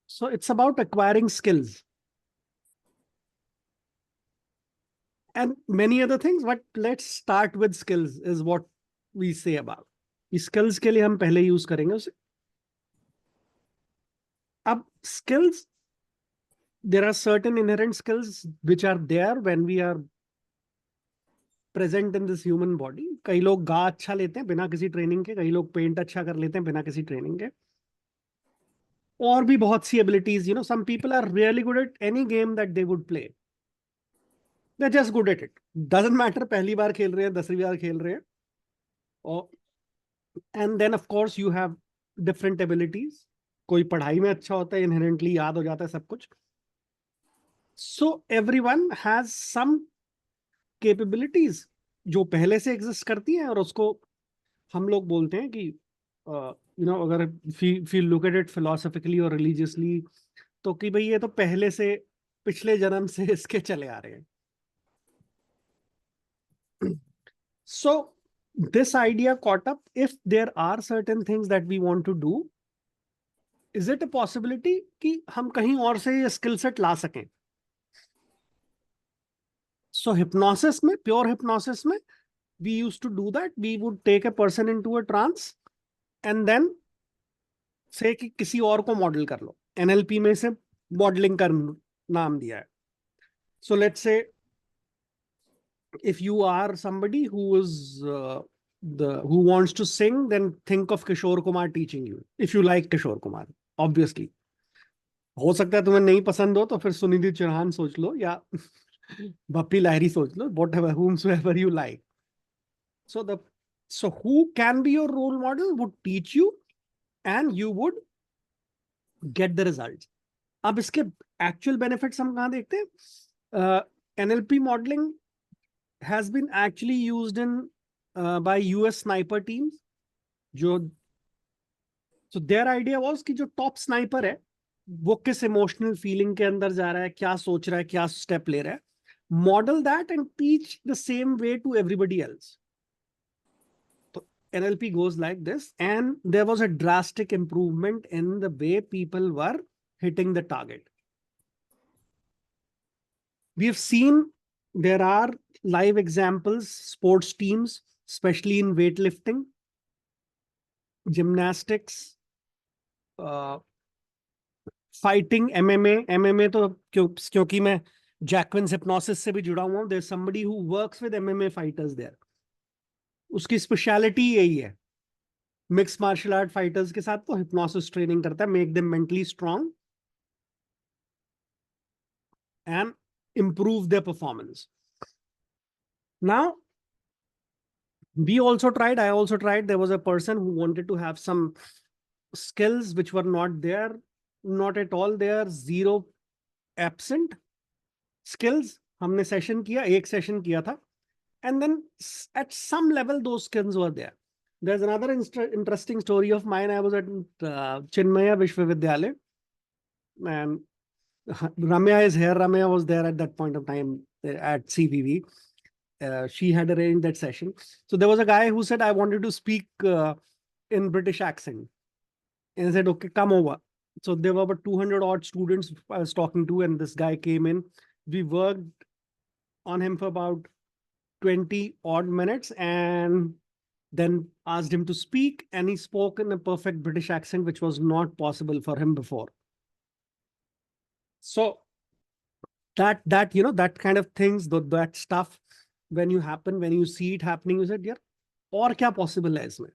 So it's about acquiring skills and many other things, but let's start with skills is what we say about. Skills के लिए हम पहले use करेंगे उसे. अब skills, there are certain inherent skills which are there when we are present in this human body. कई लोग गा अच्छा लेते हैं बिना किसी ट्रेनिंग के, कई लोग पेंट अच्छा कर लेते हैं बिना किसी ट्रेनिंग के, और भी बहुत सी abilities. Some people are really good at any game that they would play. They just good at it. Doesn't matter पहली बार खेल रहे हैं 10वीं बार खेल रहे हैं. और and then of course you have different abilities. कोई पढ़ाई में अच्छा होता है, इनहेरेंटली याद हो जाता है सब कुछ. So everyone has some capabilities जो पहले से एग्जिस्ट करती हैं, और उसको हम लोग बोलते हैं कि अगर फी लुक एट इट फिलोसफिकली और रिलीजियसली, तो कि भाई ये तो पहले से पिछले जन्म से इसके चले आ रहे हैं. So this idea caught up, if there are certain things that we want to do, is it a possibility कि हम कहीं और से ये स्किल सेट ला सकें. So hypnosis में, pure hypnosis में, we used to do that. We would take a person into a trance and then say कि किसी और को मॉडल कर लो. NLP में से मॉडलिंग का नाम दिया है. So let's say if you are somebody who is who wants to sing, then think of Kishore Kumar teaching you. If you like Kishore Kumar, obviously. हो सकता है तुम्हें नहीं पसंद हो तो फिर सुनिधि चौहान सोच लो या बप्पी लाहिरी सोच लो, whatever, whomsoever you like. So who can be your role model would teach you and you would get the results. अब इसके actual benefits हम कहाँ देखते हैं. NLP modeling has been actually used in by US sniper teams. So their idea was कि जो top sniper है वो किस इमोशनल फीलिंग के अंदर जा रहा है, क्या सोच रहा है, क्या स्टेप ले रहा है, model that and teach the same way to everybody else. तो NLP goes like this, and there was a drastic improvement in the way people were hitting the target. We have seen there are live examples, sports teams, especially in weightlifting, gymnastics, fighting, MMA तो क्योंकि मैं जैकविन्स hypnosis से भी जुड़ा हुआ हूं. There somebody who works with MMA fighters there. उसकी speciality यही है, मिक्स मार्शल आर्ट फाइटर्स के साथ वो हिप्नोसिस ट्रेनिंग करता है, make them mentally strong and improve their performance. Now I also tried. There was a person who wanted to have some skills which were not there, not at all there, zero, absent skills. हमने session किया, एक session किया था, and then at some level those skills were there. There's another interesting story of mine. I was at Chinmaya Vishwavidyalaya, and Ramya is here. Ramya was there at that point of time at CVV. She had arranged that session. So there was a guy who said, I wanted to speak in British accent. And I said, okay, come over. So there were about 200 odd students I was talking to, and this guy came in. We worked on him for about 20 odd minutes and then asked him to speak, and he spoke in a perfect British accent, which was not possible for him before. So that that kind of things, that stuff, when you see it happening, you said, yeah, और क्या possible है इसमें.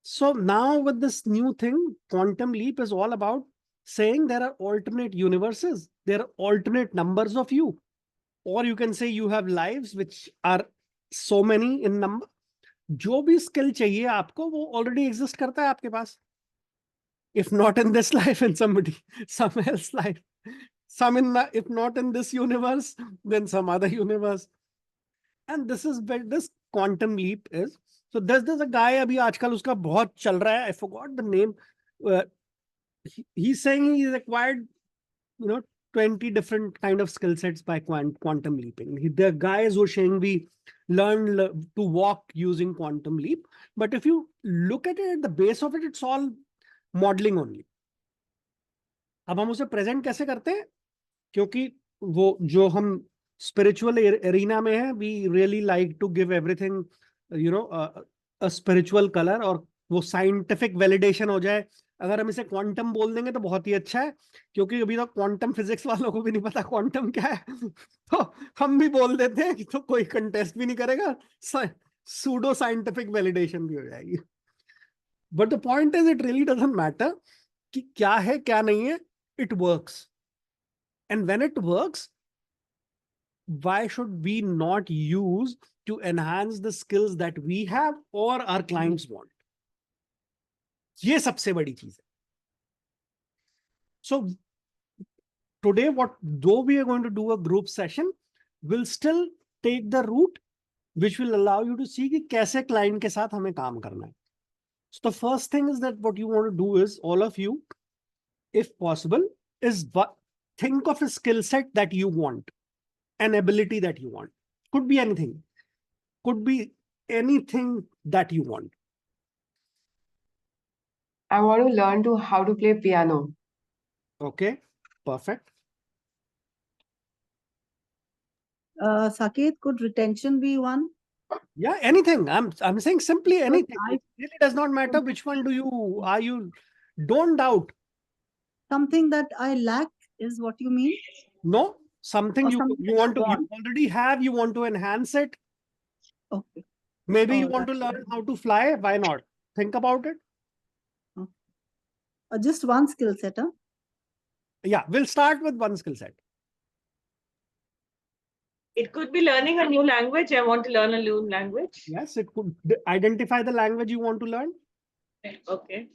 So now with this new thing, Quantum Leap is all about saying there are alternate universes, there are alternate numbers of you, or you can say you have lives which are so many in number. जो भी skill चाहिए आपको वो already exist करता है आपके पास. If not in this life, in some else life, if not in this universe, then some other universe. And this is where this Quantum Leap is. So there's a guy अभी आजकल उसका बहुत चल रहा है. I forgot the name. He's saying he's acquired 20 different kind of skill sets by quantum leaping. The guys who are saying to walk using Quantum Leap. But if you look at it at the base of it, it's all modeling only. अब हम उसे present कैसे करते हैं? क्योंकि वो जो हम स्पिरिचुअल एरिना में है, we really like to give everything a spiritual colour, और वो साइंटिफिक वैलिडेशन हो जाए. अगर हम इसे क्वांटम बोल देंगे तो बहुत ही अच्छा है, क्योंकि अभी तक क्वांटम फिजिक्स वालों को भी नहीं पता क्वांटम क्या है. तो हम भी बोल देते हैं कि तो कोई कंटेस्ट भी नहीं करेगा, सूडो साइंटिफिक वैलिडेशन भी हो जाएगी. But the point is it really doesn't matter कि क्या है क्या नहीं है, it works. And when it works, why should we not use to enhance the skills that we have or our clients want? ये सबसे बड़ी चीज है. So today, though we are going to do a group session, we'll still take the route which will allow you to see कि कैसे client के साथ हमें काम करना है. So the first thing is that what you want to do is, all of you, if possible, is think of a skill set that you want, an ability that you want. Could be anything. Could be anything that you want. I want to learn how to play piano. Okay, perfect. Saket, could retention be one? Yeah, anything. I'm saying simply anything. I- It really does not matter which one are you. Don't doubt. Something that I lack is what you mean? No, something Or you something want to, you want. already have, you want to enhance it. Okay. Maybe you Oh, want to that's learn how to fly. Why not? Think about it. Just one skill set, huh? Yeah, we'll start with one skill set. It could be learning a new language. I want to learn a new language. Yes, it could identify the language you want to learn. Okay.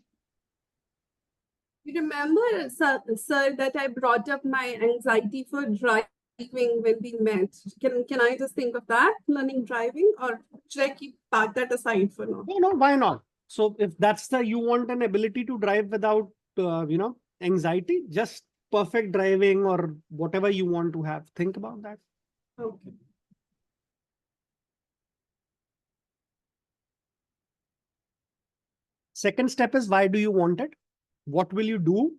You remember, sir, that I brought up my anxiety for driving when we met. Can I just think of that, learning driving, or should I park that aside for now? No, why not? So if that's you want an ability to drive without, anxiety, just perfect driving or whatever you want to have, think about that. Okay. Second step is, why do you want it? What will you do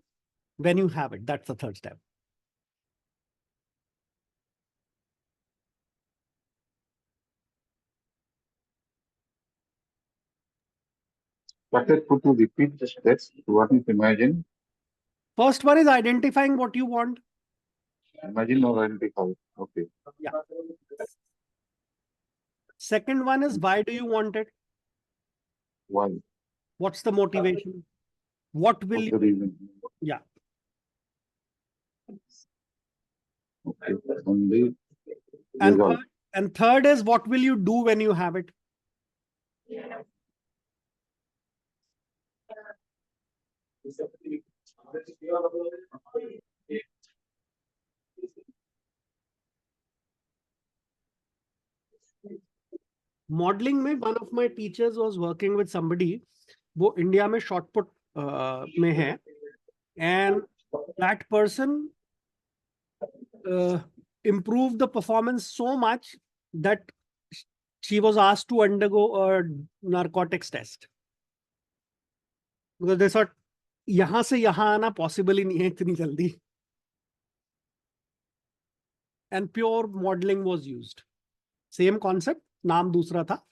when you have it? That's the third step. Saket, could you repeat the steps? What is imagine? First one is identifying what you want. Imagine or identify. Okay. Yeah. Second one is, why do you want it? Why? What's the motivation? What will What's the you? reason? Yeah. Okay. Only And result. third is, what will you do when you have it? Modeling में one of my teachers was working with somebody, वो India में shot put में है, and that person improved the performance so much that she was asked to undergo a narcotics test, because they thought यहाँ से यहाँ आना possible ही नहीं है इतनी जल्दी. And pure modeling was used. Same concept, नाम दूसरा था.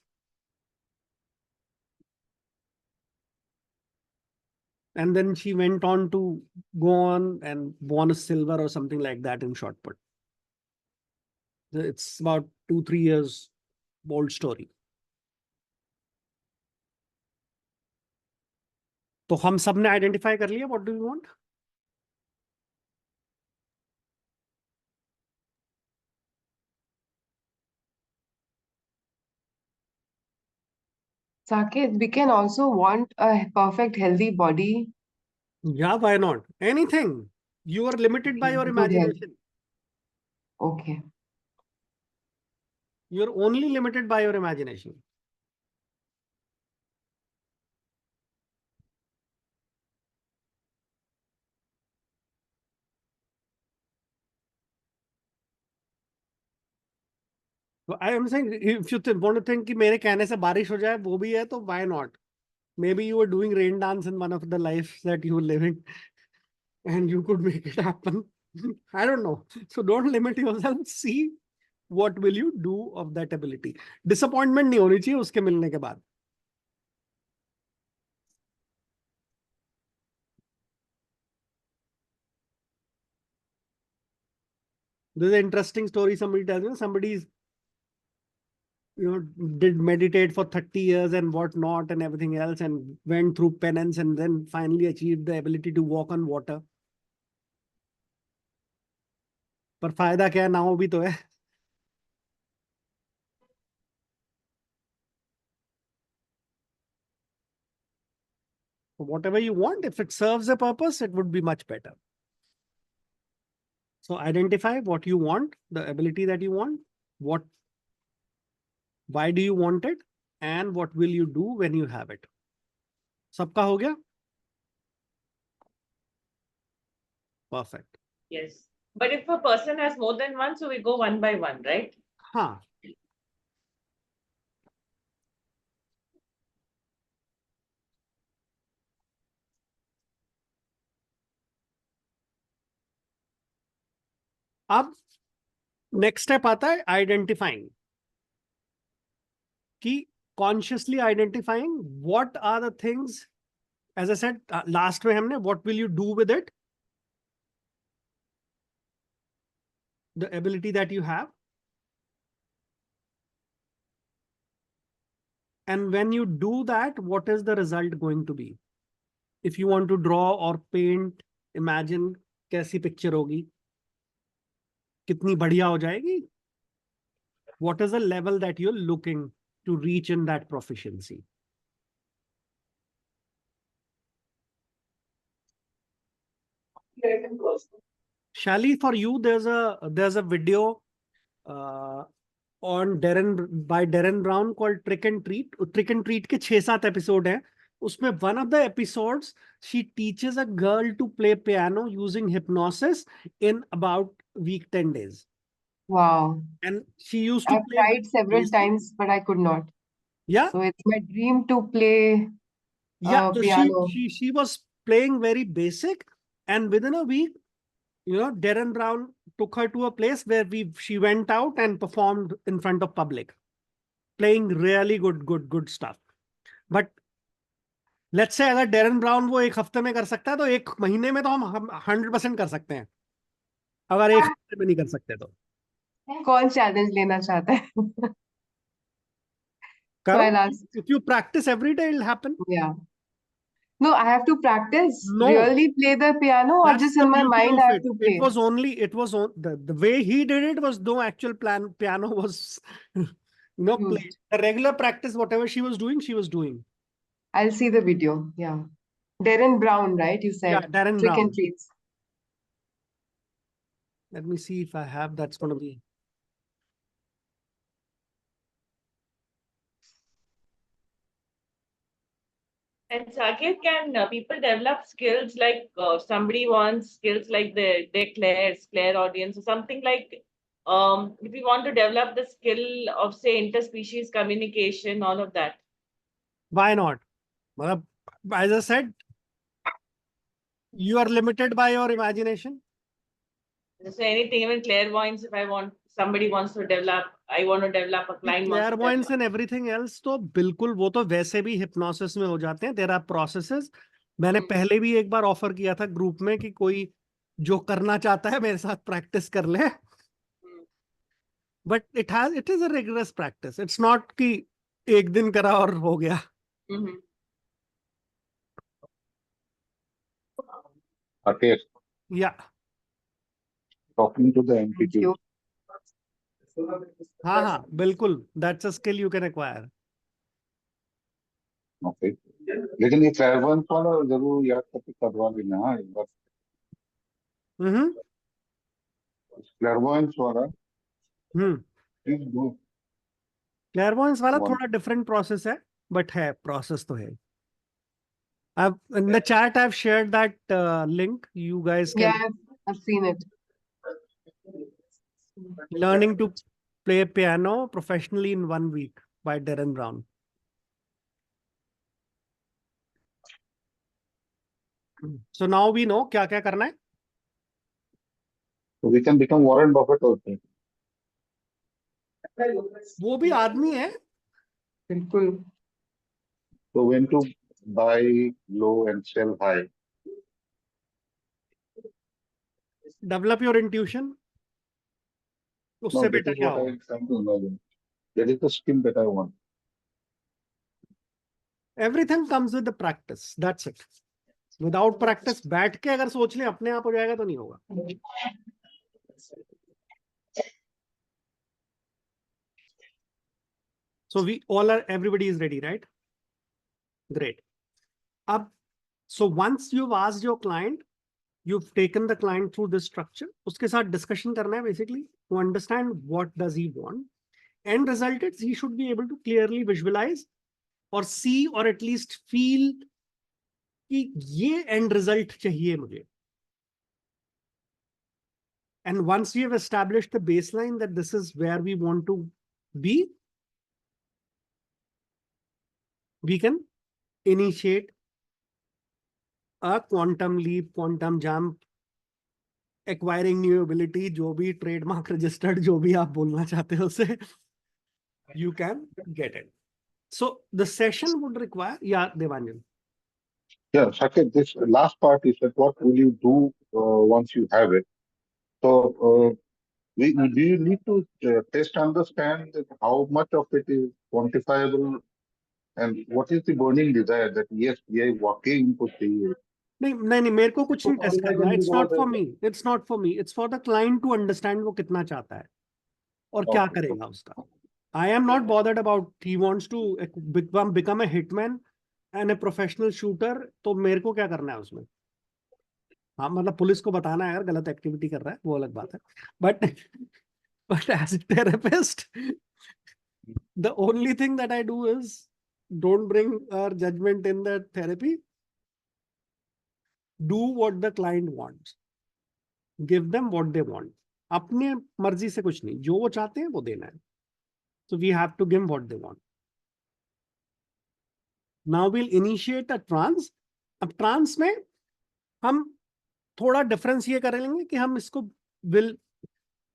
And then she went on to go on and won a silver or something like that in shot put. It's about 2-3 years old story. तो हम सब ने identify कर लिया what do you want. Saket, we can also want a perfect healthy body. Yeah, why not? Anything. You are limited by your Good health. imagination. Okay. You're only limited by your imagination. So I am saying if you want to think कि मेरे कहने से बारिश हो जाए वो भी है तो why not? Maybe you were doing rain dance in one of the lives that you were living and you could make it happen. I don't know. So don't limit yourself. See what will you do of that ability. Disappointment नहीं होनी चाहिए उसके मिलने के बाद. There's an interesting story somebody tells me. Somebody's did meditate for 30 years and whatnot and everything else and went through penance and then finally achieved the ability to walk on water. पर फायदा क्या है, नाव भी तो है. Whatever you want, if it serves a purpose, it would be much better. So identify what you want, the ability that you want, why do you want it, and what will you do when you have it. सबका हो गया? Perfect. Yes. But if a person has more than one, so we go one by one, right? हाँ. अब next step आता है identifying कि consciously identifying what are the things, as I said last में हमने what will you do with it, the ability that you have, and when you do that, what is the result going to be? If you want to draw or paint, imagine कैसी picture होगी, कितनी बढ़िया हो जाएगी. What is the level that you're looking to reach in that proficiency? Shali, for you, there's a video on Darren Brown called Trick and Treat. Trick and Treat के 6-7 episode हैं. उसमें one of the episodes, she teaches a girl to play piano using hypnosis in about week 10 days. Wow. And she used to I've play tried several basic. times, but I could not. Yeah. So it's my dream to play Yeah, so piano. she was playing very basic, and within a week, Darren Brown took her to a place where she went out and performed in front of public, playing really good stuff. But let's say अगर Darren Brown वो एक हफ्ते में कर सकता है तो एक महीने में तो हम 100% कर सकते हैं. अगर एक हफ्ते में नहीं कर सकते तो कौन challenge लेना चाहता है? So करो. I'll ask. If you practice every day, it'll happen. Yeah. No, I have to practice. No. Really play the piano, or That's just the in my beauty mind of I have it. to play. It was the way he did it was no actual piano was played. Used. The regular practice, whatever she was doing, she was doing. I'll see the video. Yeah. Darren Brown, right? You said. Yeah, Darren Trick Brown. and Treats. Let me see if I have. That's going to be. And Saket, can people develop skills like somebody wants skills like their clairaudience or something like if you want to develop the skill of say interspecies communication, all of that? Why not? Well, as I said, you are limited by your imagination. So anything, even clairvoyance, if somebody wants to develop, I want to develop a client. Clairvoyance and everything else तो बिल्कुल वो तो वैसे भी hypnosis में हो जाते हैं. There are processes. मैंने पहले भी एक बार ऑफर किया था ग्रुप में कि कोई जो करना चाहता है मेरे साथ प्रैक्टिस कर ले. But it is a rigorous practice. It's not कि एक दिन करा और हो गया. Okay. Yeah. Talking to the Thank entity. you. हाँ, बिल्कुल. That's a skill you can acquire. Okay. लेकिन ये clairvoyance वाला जरूर याद करके करवा लेना हाँ एक बार. Clairvoyance वाला. Please do. Clairvoyance वाला One. थोड़ा different process है, but है process तो है. In the chat I've shared that link. You guys can Yeah, I've seen it. learning to play piano professionally in 1 week by Darren Brown. So now we know क्या क्या करना है. So we can become Warren Buffett also. वो भी आदमी है. बिल्कुल. So when to buy low and sell high. Develop your intuition. उससे Now that बेटर is क्या what I होगा? am trying to imagine. That is the skill that I want. Everything comes with the practice. That's it. Without practice, बैठ के अगर सोच ले अपने आप हो जाएगा तो नहीं होगा. So we all are, everybody is ready, right? Great. So once you've asked your client, you've taken the client through this structure, उसके साथ discussion करना है basically to understand what does he want. End result is he should be able to clearly visualize or see or at least feel कि ये end result चाहिए मुझे. And once we have established the baseline that this is where we want to be, we can initiate a quantum leap, quantum jump, acquiring new ability, जो भी trademark registered, जो भी आप बोलना चाहते हो उसे, you can get it. So the session would require, yeah, Devanjan. Yeah, Saket, this last part is that what will you do once you have it? So do you need to test understand that how much of it is quantifiable and what is the burning desire that yes, ये वाकई इनको चाहिए. नहीं मेरे को कुछ नहीं test करना. It's not for me. It's not for me. It's for the client to understand वो कितना चाहता है और क्या करेगा उसका. I am not bothered about he wants to become a hitman and a professional shooter. तो मेरे को क्या करना है उसमें? हाँ मतलब पुलिस को बताना है यार गलत एक्टिविटी कर रहा है, वो अलग बात है. But as a therapist, the only thing that I do is don't bring our judgment in the therapy. Do what the client wants. Give them what they want. अपने मर्जी से कुछ नहीं, जो वो चाहते हैं वो देना है. So we have to give them what they want. Now we'll initiate a trance. अब trance में हम थोड़ा डिफरेंस ये कर लेंगे कि हम इसको will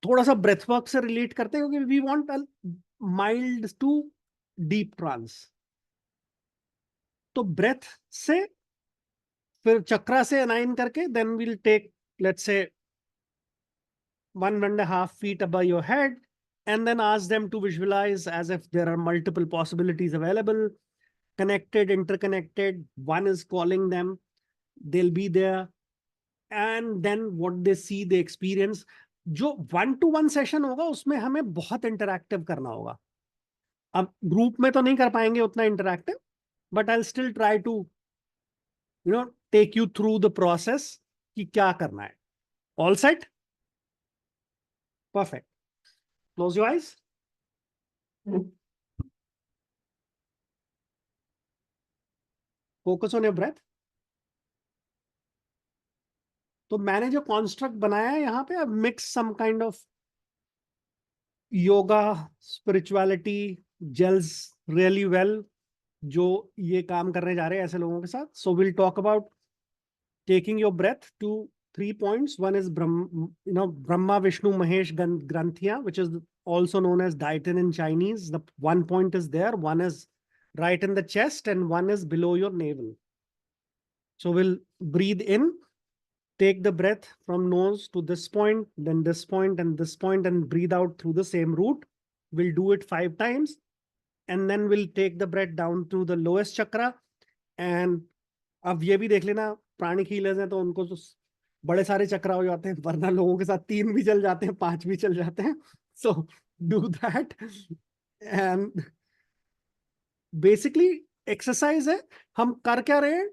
थोड़ा सा breath work से relate करते हैं क्योंकि we want a mild to deep trance. तो breath से फिर चक्रा से अलाइन करके then we'll take, let's say, 1.5 feet above your head and then ask them to visualize as if there are multiple possibilities available, connected, interconnected. One is calling them, they'll be there, and then what they see, they experience. जो 1-to-1 session होगा उसमें हमें बहुत interactive करना होगा. अब group में तो नहीं कर पाएंगे उतना interactive, but I still try to take you through the process कि क्या करना है. All set? Perfect. Close your eyes. Focus on your breath. तो मैंने जो कॉन्स्ट्रक्ट बनाया है यहाँ पे, mix some kind of yoga spirituality gels really well जो ये काम करने जा रहे हैं ऐसे लोगों के साथ. So will talk about taking your breath to 3 points. One is Brahma, Vishnu, Mahesh Granthia, which is also known as Daitin in Chinese. The 1 point is there, one is right in the chest, and one is below your navel. So we'll breathe in, take the breath from nose to this point, then this point and this point, and breathe out through the same route. We'll do it 5 times. And then we'll take the breath down to the lowest chakra. And अब ये भी देख लेना, प्राणिक healers हैं तो उनको तो बड़े सारे चक्र हो जाते हैं, वरना लोगों के साथ 3 भी चल जाते हैं, 5 भी चल जाते हैं. So do that. And basically exercise है, हम कर क्या रहे हैं?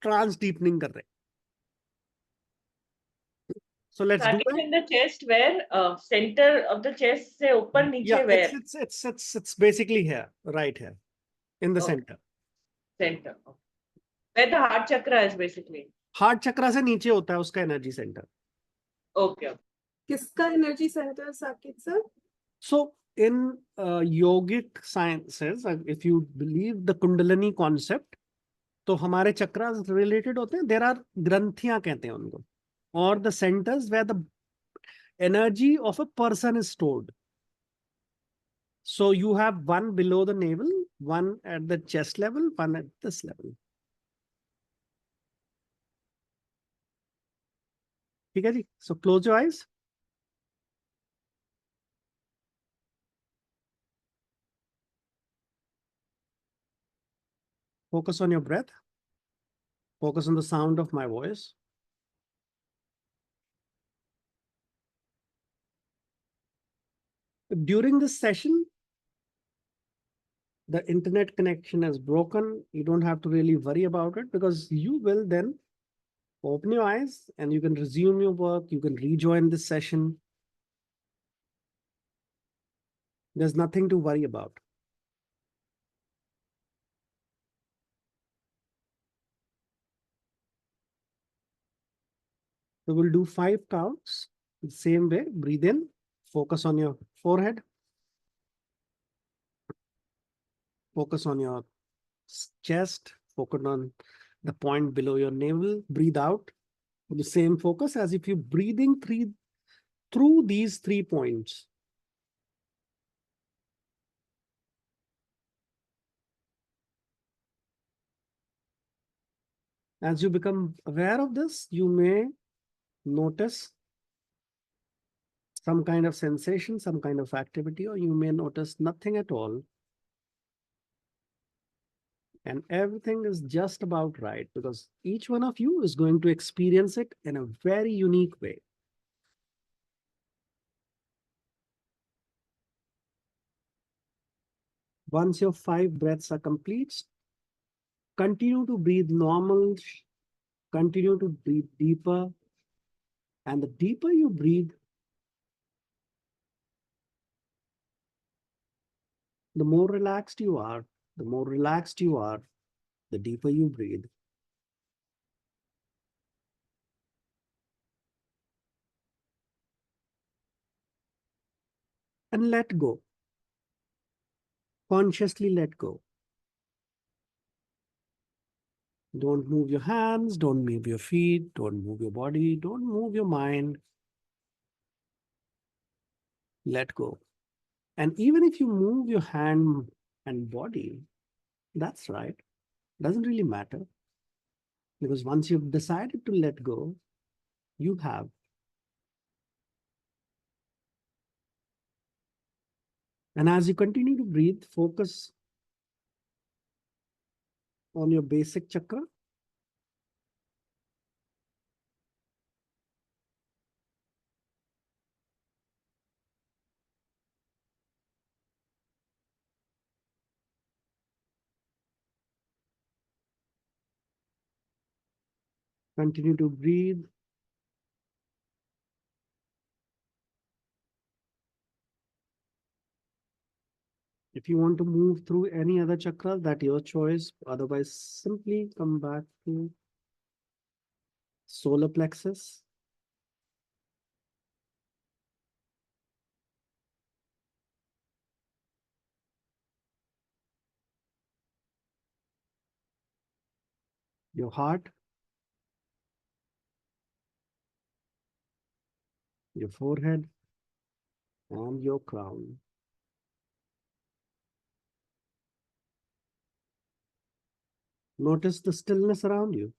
Trance deepening कर रहे हैं. So let's do it. In the chest, where center of the chest से ऊपर नीचे Yeah, where? it's basically here, right here, in the Okay. center. Center. Where the heart chakra is basically. Heart chakra से नीचे होता है उसका energy center. Okay. किसका energy center Saqib sir? So in yogic sciences, if you believe the Kundalini concept, तो हमारे chakras related होते हैं. There are ग्रंथियां कहते हैं उनको, or the centers where the energy of a person is stored. So you have one below the navel, one at the chest level, one at this level. ठीक है जी? So close your eyes. Focus on your breath. Focus on the sound of my voice. During this session, the internet connection is broken. You don't have to really worry about it, because you will then open your eyes and you can resume your work. You can rejoin this session. There's nothing to worry about. So we'll do 5 counts the same way. Breathe in, focus on your forehead, focus on your chest, focus on the point below your navel. Breathe out with the same focus as if you're breathing through these 3 points. As you become aware of this, you may notice some kind of sensation, some kind of activity, or you may notice nothing at all. And everything is just about right, because each one of you is going to experience it in a very unique way. Once your 5 breaths are complete, continue to breathe normal, continue to breathe deeper. And the deeper you breathe, the more relaxed you are. The more relaxed you are, the deeper you breathe. And let go. Consciously let go. Don't move your hands, don't move your feet, don't move your body, don't move your mind. Let go. And even if you move your hand and body, that's right. Doesn't really matter. Because once you've decided to let go, you have. And as you continue to breathe, focus on your basic chakra. Continue to breathe. If you want to move through any other chakra, that's your choice. Otherwise, simply come back to solar plexus. Your heart, your forehead, and your crown. Notice the stillness around you.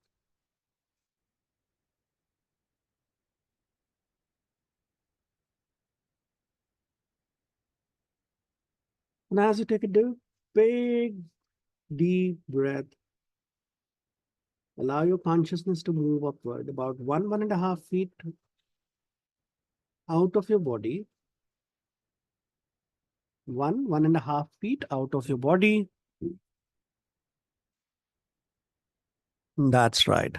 And as you take a big, deep breath, allow your consciousness to move upward about 1.5 feet out of your body. 1.5 feet out of your body. That's right.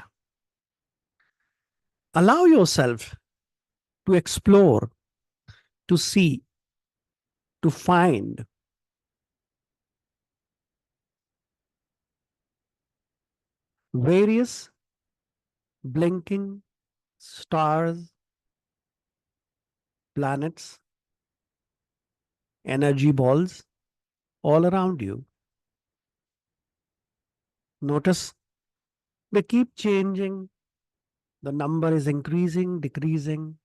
Allow yourself to explore, to see, to find various blinking stars, planets energy balls all around you. Notice they keep changing. The number is increasing, decreasing.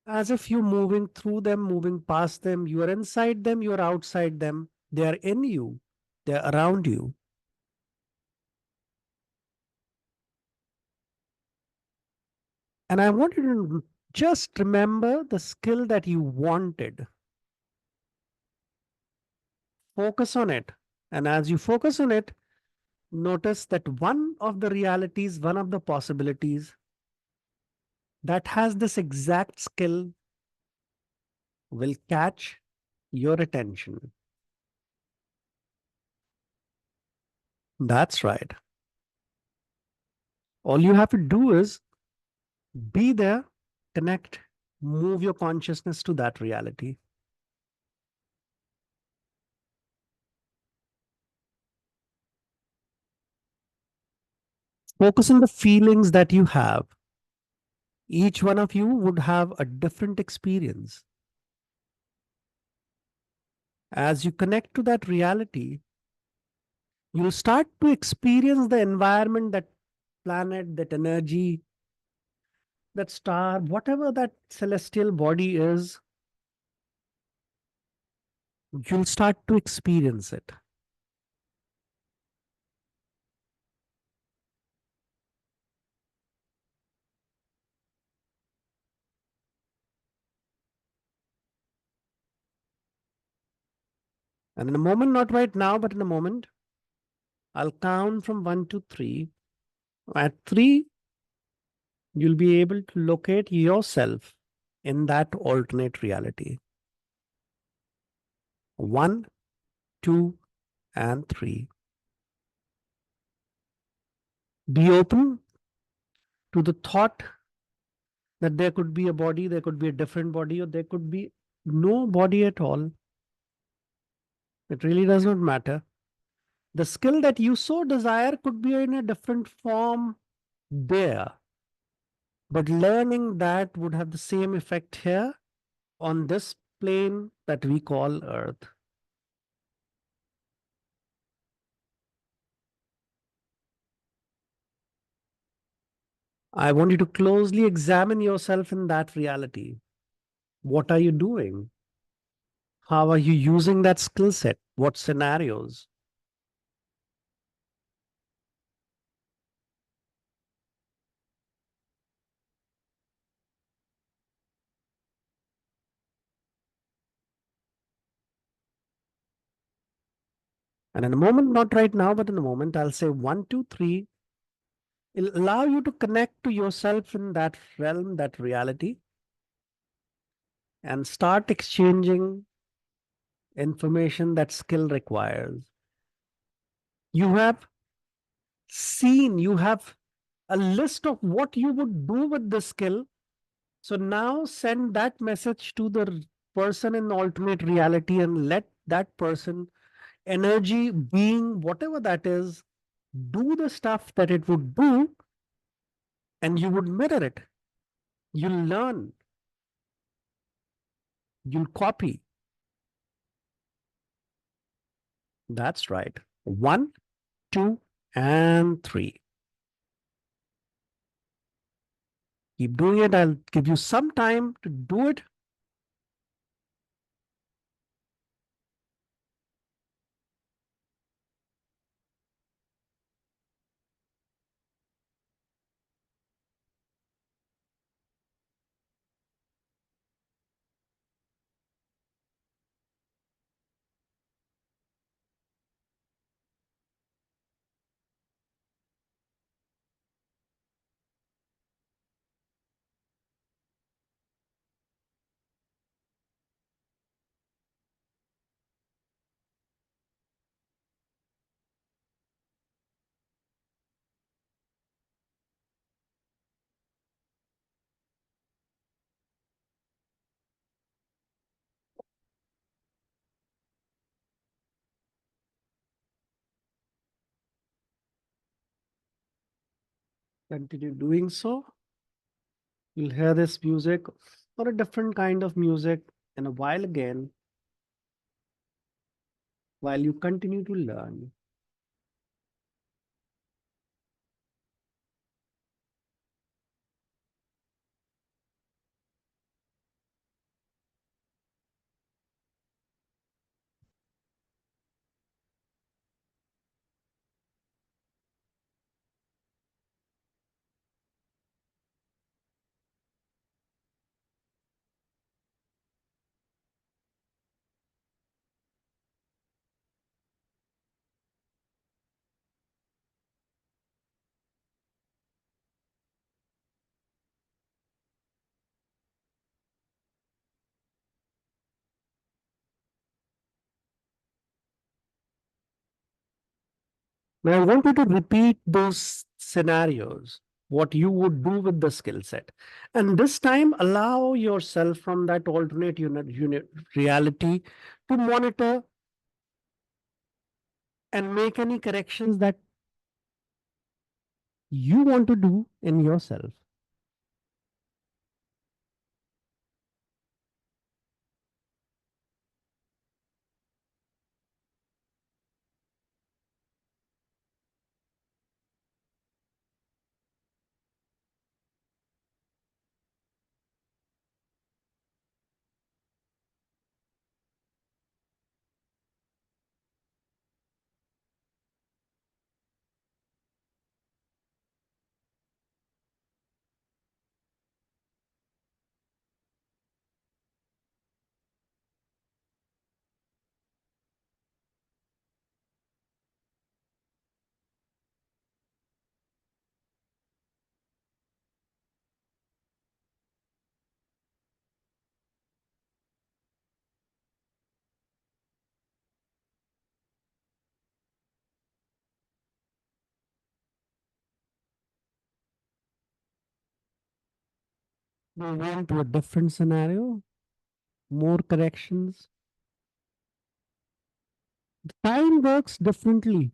As if you're moving through them, moving past them. You are inside them, you are outside them. They are in you, they are around you. And I want you to just remember the skill that you wanted. Focus on it. And as you focus on it, notice that one of the realities, one of the possibilities that has this exact skill will catch your attention. That's right. All you have to do is be there, connect, move your consciousness to that reality. Focus on the feelings that you have. Each one of you would have a different experience. As you connect to that reality, you'll start to experience the environment, that planet, that energy, that star, whatever that celestial body is, you'll start to experience it. And in a moment, not right now, but in a moment, I'll count from 1 to 3. At 3, you'll be able to locate yourself in that alternate reality. 1, 2, and 3. Be open to the thought that there could be a body, there could be a different body, or there could be no body at all. It really does not matter. The skill that you so desire could be in a different form there. But learning that would have the same effect here on this plane that we call Earth. I want you to closely examine yourself in that reality. What are you doing? How are you using that skill set? What scenarios? And in a moment, not right now, but in a moment, I'll say 1, 2, 3. It'll allow you to connect to yourself in that realm, that reality, and start exchanging information that skill requires. You have seen, you have a list of what you would do with the skill. So now send that message to the person in alternate reality and let that person, energy, being, whatever that is, do the stuff that it would do, and you would mirror it. You'll learn. You'll copy. That's right. 1, 2, and 3. Keep doing it. I'll give you some time to do it. Continue doing so. You'll hear this music or a different kind of music in a while again. while you continue to learn. Now, I want you to repeat those scenarios, what you would do with the skill set. And this time, allow yourself from that alternate unit reality to monitor and make any corrections that you want to do in yourself. Move on to a different scenario, more corrections. The time works differently.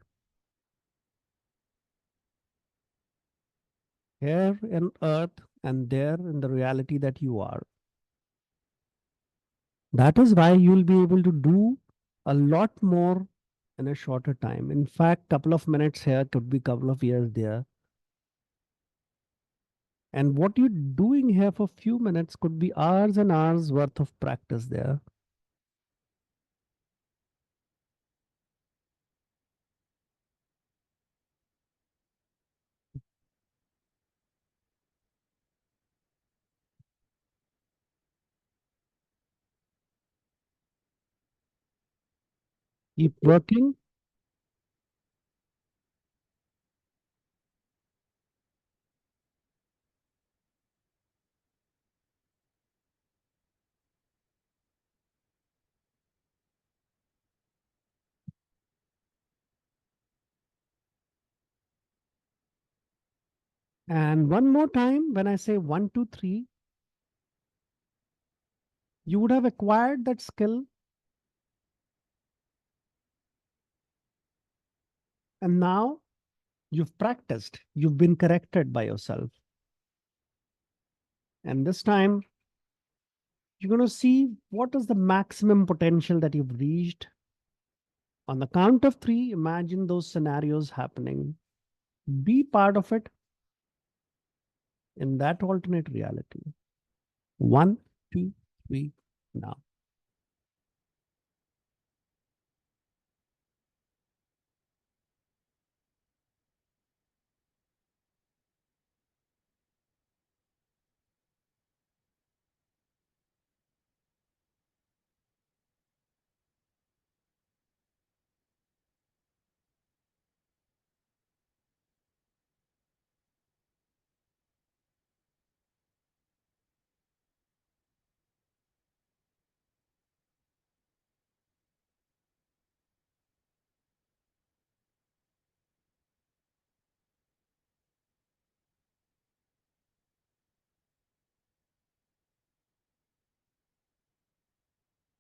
Here in earth and there in the reality that you are. That is why you'll be able to do a lot more in a shorter time. In fact, couple of minutes here could be couple of years there. And what you're doing here for few minutes could be hours and hours worth of practice there. Keep working. And one more time, when I say 1, 2, 3, you would have acquired that skill. And now you've practiced, you've been corrected by yourself. And this time, you're going to see what is the maximum potential that you've reached. On the count of 3, imagine those scenarios happening. Be part of it in that alternate reality. 1, 2, 3, now.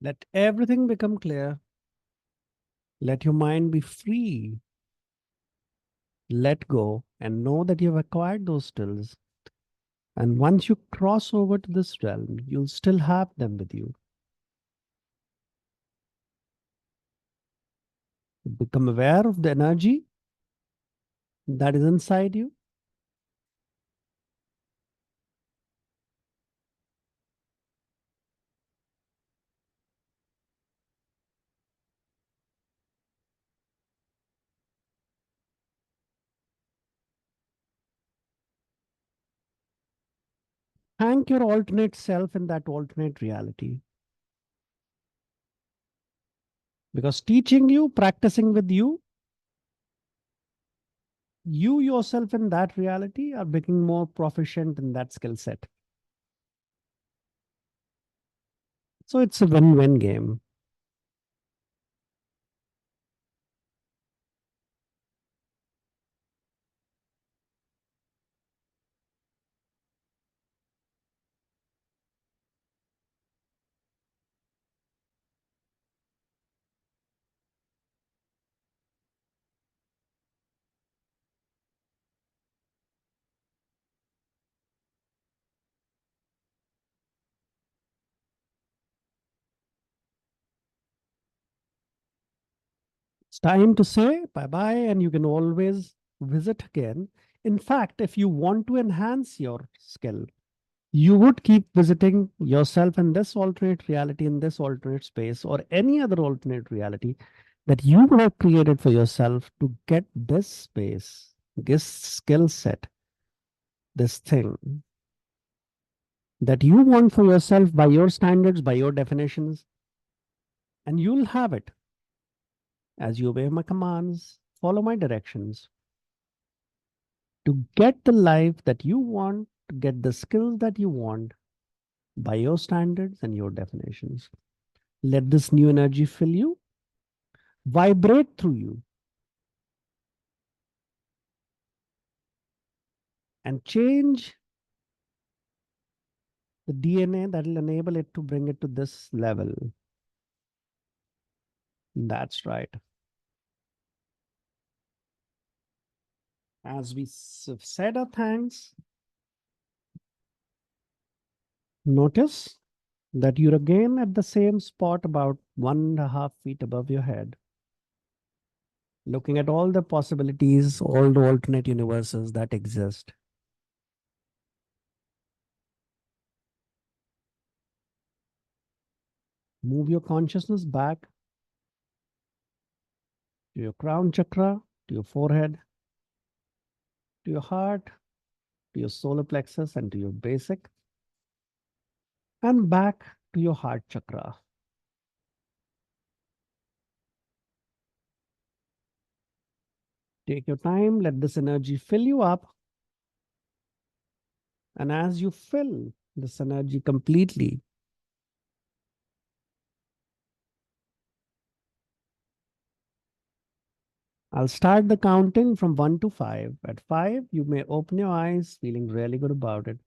Let everything become clear. Let your mind be free. Let go and know that you've acquired those skills. And once you cross over to this realm, you'll still have them with you. Become aware of the energy that is inside you. Thank your alternate self in that alternate reality. Because teaching you, practicing with you, you yourself in that reality are becoming more proficient in that skill set. So it's a win-win game. It's time to say bye-bye, and you can always visit again. In fact, if you want to enhance your skill, you would keep visiting yourself in this alternate reality, in this alternate space, or any other alternate reality that you have created for yourself to get this space, this skill set, this thing that you want for yourself by your standards, by your definitions, and you'll have it as you obey my commands, follow my directions to get the life that you want, to get the skills that you want by your standards and your definitions. Let this new energy fill you, vibrate through you, and change the DNA that will enable it to bring it to this level. That's right. As we said our thanks, notice that you're again at the same spot about 1.5 feet above your head, looking at all the possibilities, all the alternate universes that exist. Move your consciousness back to your crown chakra, to your forehead, to your heart, to your solar plexus, and to your basic, and back to your heart chakra. Take your time, let this energy fill you up. And as you fill this energy completely, I'll start the counting from 1 to 5. At 5, you may open your eyes, feeling really good about it.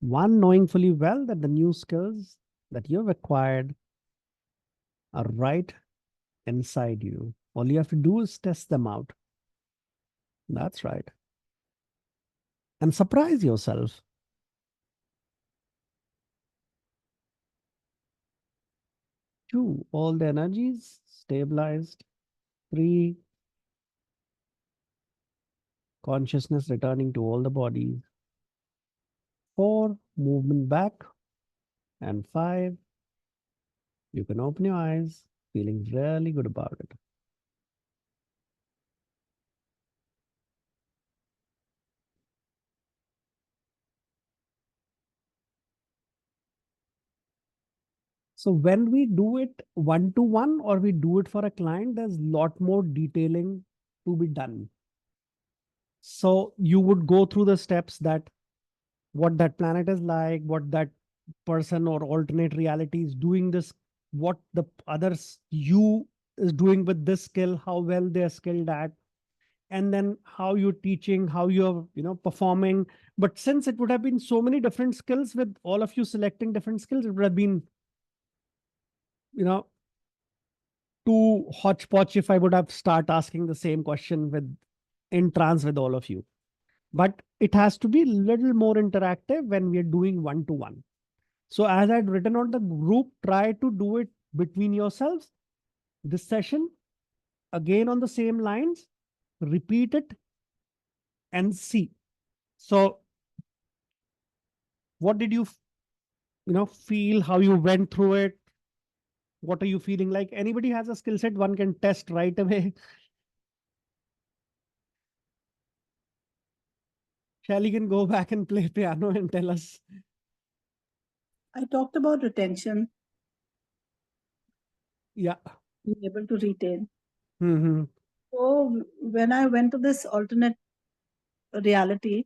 1, knowing fully well that the new skills that you've acquired are right inside you. All you have to do is test them out. That's right. And surprise yourself. 2, all the energies stabilized. 3, consciousness returning to all the bodies. 4, movement back. And 5, you can open your eyes, feeling really good about it. So when we do it one-to-one or we do it for a client, there's a lot more detailing to be done. So you would go through the steps that what that planet is like, what that person or alternate reality is doing this, what the others you is doing with this skill, how well they're skilled at, and then how you're teaching, how you're performing. But since it would have been so many different skills, with all of you selecting different skills, it would have been too hodgepodge if I would have start asking the same question in trance with all of you. But it has to be a little more interactive when we are doing one-to-one. So as I'd written on the group, try to do it between yourselves. This session, again on the same lines, repeat it and see. So what did you, feel, how you went through it? What are you feeling like? Anybody has a skill set one can test right away? Shelly can go back and play piano and tell us. I talked about retention, Yeah. being able to retain. Hmm. So when I went to this alternate reality,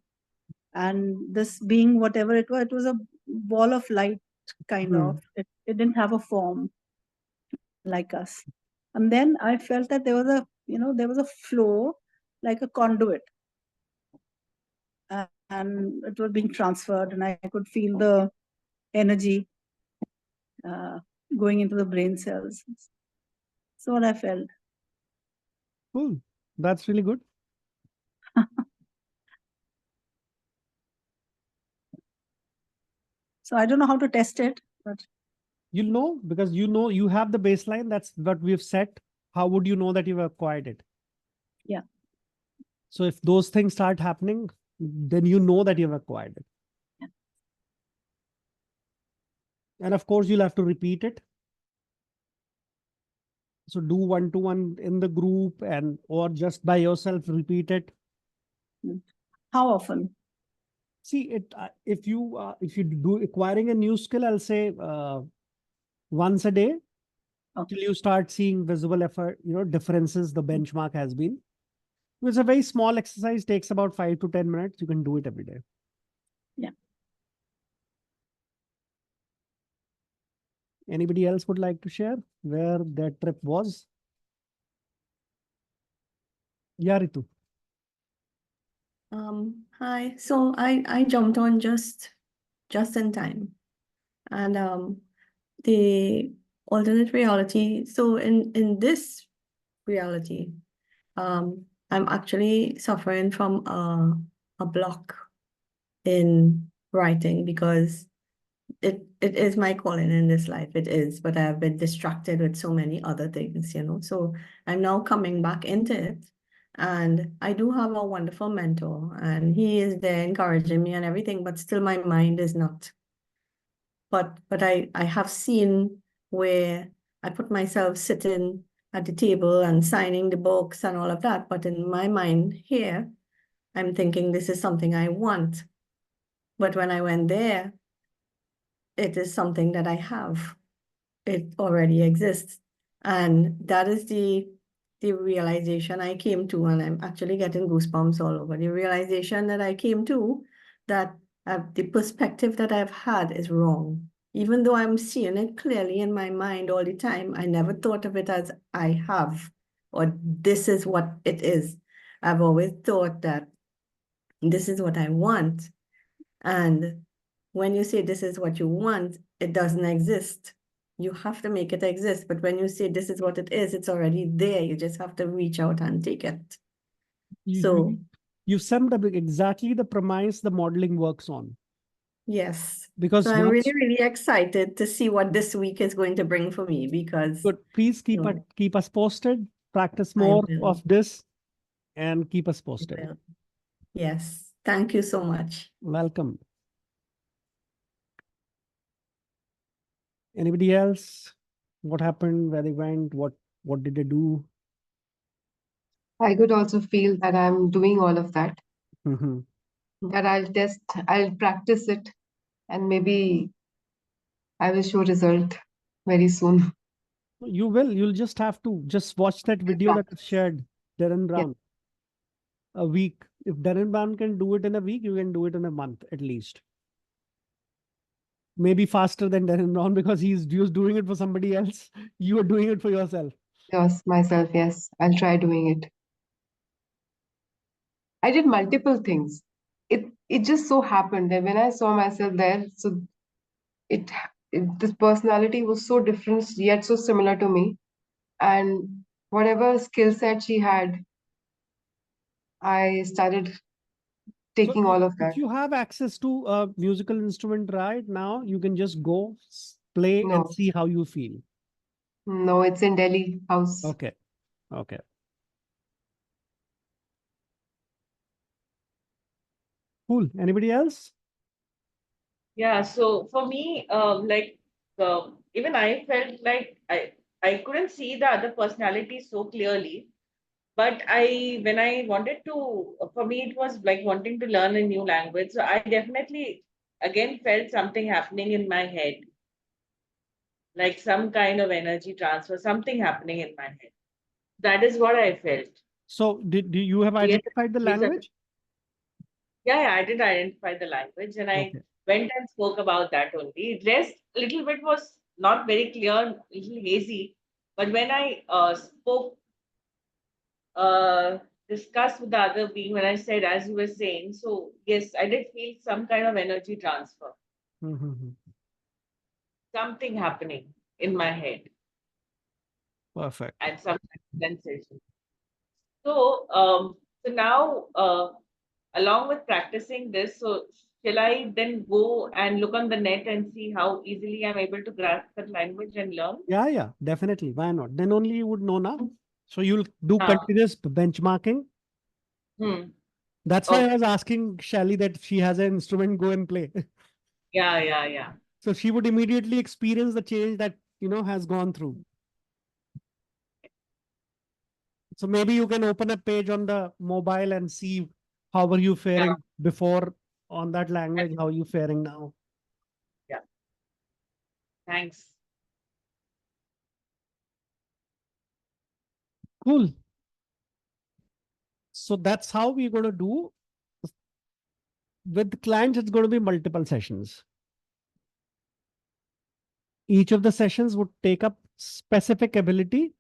and this being whatever it was a ball of light kind Hmm. of. It didn't have a form like us. And then I felt that there was a flow like a conduit. And it was being transferred, and I could feel the energy going into the brain cells. So what I felt. Cool. That's really good. So I don't know how to test it, but You'll know because you have the baseline. That's what we've set. How would you know that you've acquired it? Yeah. So if those things start happening, then you know that you've acquired it. Yeah. And of course, you'll have to repeat it. So do 1-to-1 in the group or just by yourself, repeat it. how often? See it if you do acquiring a new skill, I'll say once a day Okay. till you start seeing visible effort, differences. The benchmark has been. It's a very small exercise, takes about 5 to 10 minutes. You can do it every day. Yeah. Anybody else would like to share where their trip was? Yeah, Ritu. Hi. So I jumped on just in time. And the alternate reality. So in this reality, I'm actually suffering from a block in writing because it is my calling in this life. It is, but I've been distracted with so many other things, So I'm now coming back into it. And I do have a wonderful mentor, and he is there encouraging me and everything, but still my mind is not. But I have seen where I put myself sitting at the table and signing the books and all of that. But in my mind here, I'm thinking this is something I want. But when I went there, it is something that I have. It already exists. And that is the realization I came to, and I'm actually getting goosebumps all over. The realization that I came to that the perspective that I've had is wrong. Even though I'm seeing it clearly in my mind all the time, I never thought of it as I have, or this is what it is. I've always thought that this is what I want. And when you say this is what you want, it doesn't exist. You have to make it exist. But when you say this is what it is, it's already there. You just have to reach out and take it. So You summed up exactly the premise the modeling works on. yes. Because So I'm really, really excited to see what this week is going to bring for me because. But please keep us posted. Practice I more will. of this and keep us I posted. will. Yes. Thank you so much. Welcome. Anybody else? What happened? Where they went? What did they do? I could also feel that I'm doing all of that, Mhm. that I'll practice it, and maybe I will show result very soon. You'll just have to watch that video that was Practice. shared, Darren Brown. A week. If Darren Brown can do it in a week, you can do it in a month at least. Maybe faster than Darren Brown because he's just doing it for somebody else. You are doing it for yourself. Yes, myself, yes. I'll try doing it. I did multiple things. It just so happened that when I saw myself there, so it this personality was so different yet so similar to me. And whatever skill set she had, I started taking all of that. If you have access to a musical instrument right now, you can just go play and No, see how you feel. no, it's in Delhi house. Okay. Okay. Cool. Anybody else? Yeah, so for me, even I felt like I couldn't see the other personality so clearly. But when I wanted to, for me, it was like wanting to learn a new language. So I definitely again felt something happening in my head, like some kind of energy transfer, something happening in my head. That is what I felt. So do you have Yes, identified the yes, language? yeah, I did identify the language and I Okay. went and spoke about that only. Rest a little bit was not very clear, little hazy. But when I spoke, uh, discussed with the other being, when I said, as you were saying, so yes, I did feel some kind of energy transfer, Mhm. something happening in my head Perfect. and some sensation. So now, along with practicing this, so shall I then go and look on the net and see how easily I'm able to grasp that language and learn? Yeah, definitely. Why not? Then only you would know now. So you'll do Ah, continuous benchmarking. hmm. That's why I Okay. was asking Shelly that if she has an instrument, go and play. Yeah. So she would immediately experience the change that, has gone through. So maybe you can open a page on the mobile and see how were you Yeah. faring before on that language, how you faring now. Yeah. Thanks. Cool. So that's how we're going to do. With clients, it's going to be multiple sessions. Each of the sessions would take up specific ability,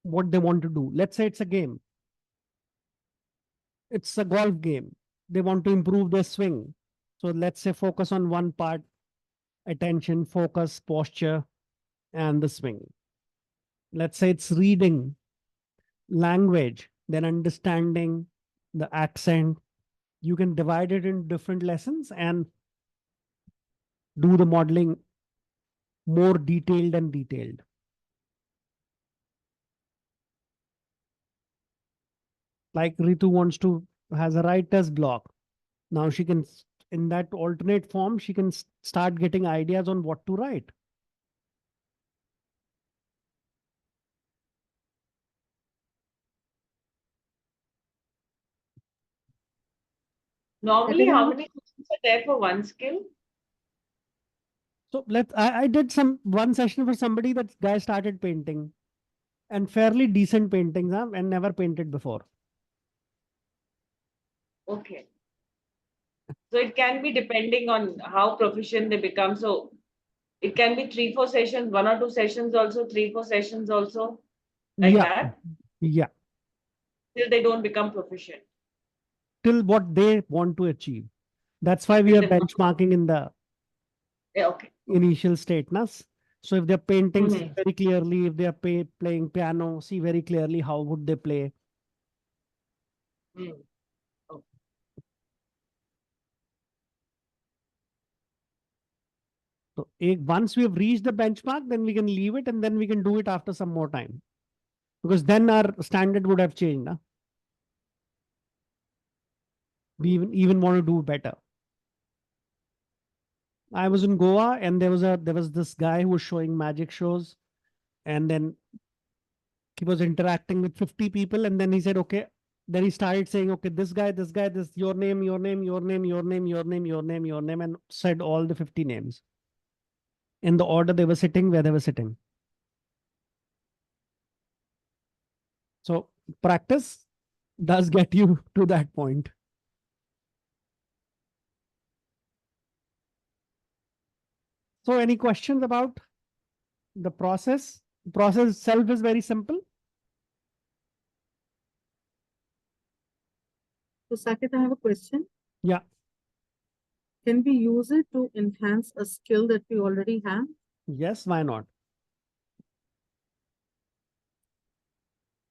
what they want to do. Let's say it's a game. It's a golf game. They want to improve their swing. So let's say focus on one part, attention, focus, posture, and the swing. Let's say it's reading, language, then understanding the accent. You can divide it in different lessons and do the modeling more detailed and detailed. Like Ritu wants to, has a writer's block. Now she can, in that alternate form, she can start getting ideas on what to write. Normally, how many questions are there for one skill? So I did one session for somebody that guy started painting and fairly decent paintings, and never painted before. Okay. So it can be depending on how proficient they become. So it can be 3-4 sessions, 1 or 2 sessions also, 3-4 sessions also, like Yeah. that, Yeah. till they don't become proficient. Till what they want to achieve. That's why we Till are they- benchmarking in the Yeah, okay. initial stateness. So if they're painting, see Mhm. very clearly. If they are playing piano, see very clearly how would they play. Mm. So once we have reached the benchmark, then we can leave it and then we can do it after some more time. Because then our standard would have changed. Huh? We even want to do better. I was in Goa and there was this guy who was showing magic shows, and then he was interacting with 50 people, and then he said, okay. Then he started saying, okay, this guy, this, your name, your name, your name, your name, your name, your name, your name, and said all the 50 names in the order they were sitting, where they were sitting. So practice does get you to that point. So any questions about the process? The process itself is very simple. So Saket, I have a question. Yeah. Can we use it to enhance a skill that we already have? Yes, why not?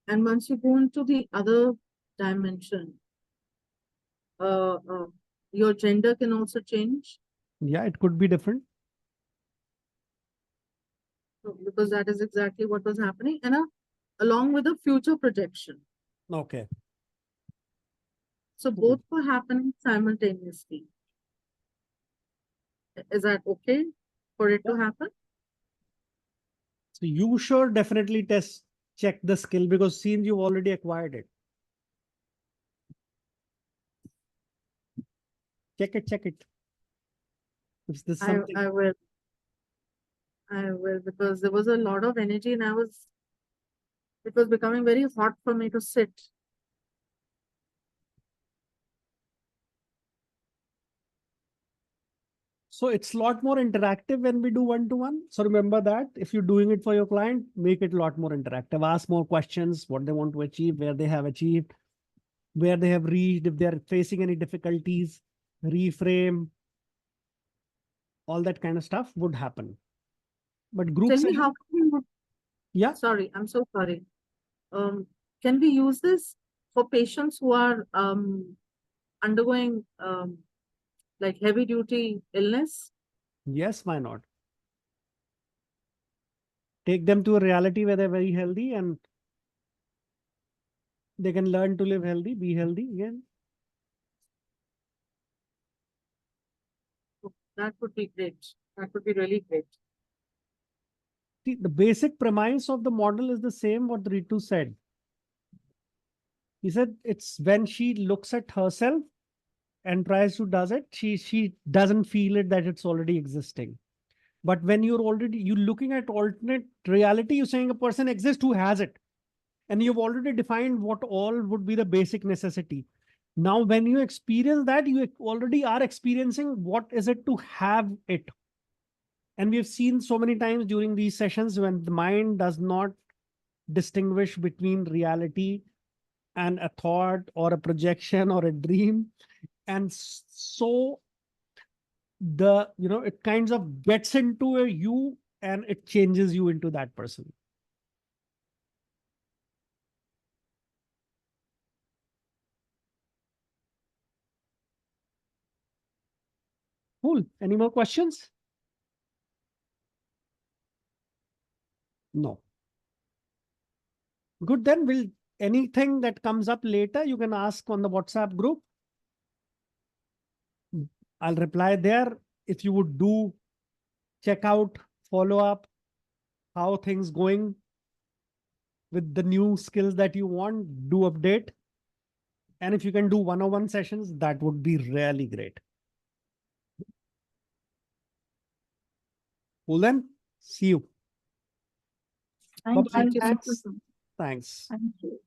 And once you go into the other dimension, your gender can also change. Yeah, it could be different. Because that is exactly what was happening, and along with a future projection. Okay. So both were happening simultaneously. Is that okay for it to happen? So you should definitely check the skill because since you've already acquired it. Check it. If this something. I will. I will, because there was a lot of energy and it was becoming very hot for me to sit. So it's a lot more interactive when we do one-to-one. So remember that if you're doing it for your client, make it a lot more interactive. Ask more questions, what they want to achieve, where they have achieved, where they have reached, if they're facing any difficulties, reframe, all that kind of stuff would happen. But group Tell me session, how can we, yeah, sorry, I'm so sorry. Can we use this for patients who are undergoing like heavy duty illness? yes, why not? Take them to a reality where they're very healthy and they can learn to live healthy, be healthy again. That would be great. That would be really great. See, the basic premise of the model is the same what Ritu said. He said it's when she looks at herself and tries to does it, she doesn't feel it that it's already existing. But when you're looking at alternate reality, you're saying a person exists who has it. And you've already defined what all would be the basic necessity. Now, when you experience that, you already are experiencing what is it to have it. And we've seen so many times during these sessions when the mind does not distinguish between reality and a thought or a projection or a dream. And so it kind of gets into a you and it changes you into that person. Cool. Any more questions? No. Good, then we'll anything that comes up later, you can ask on the WhatsApp group. I'll reply there. If you would do check out, follow up, how things going with the new skills that you want, do update. And if you can do one-on-one sessions, that would be really great. Cool then. See you. Thank Bye-bye. you. Thanks. Thanks. Thank you.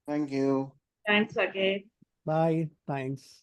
Thank you. Thanks, Saket. Bye. Thanks.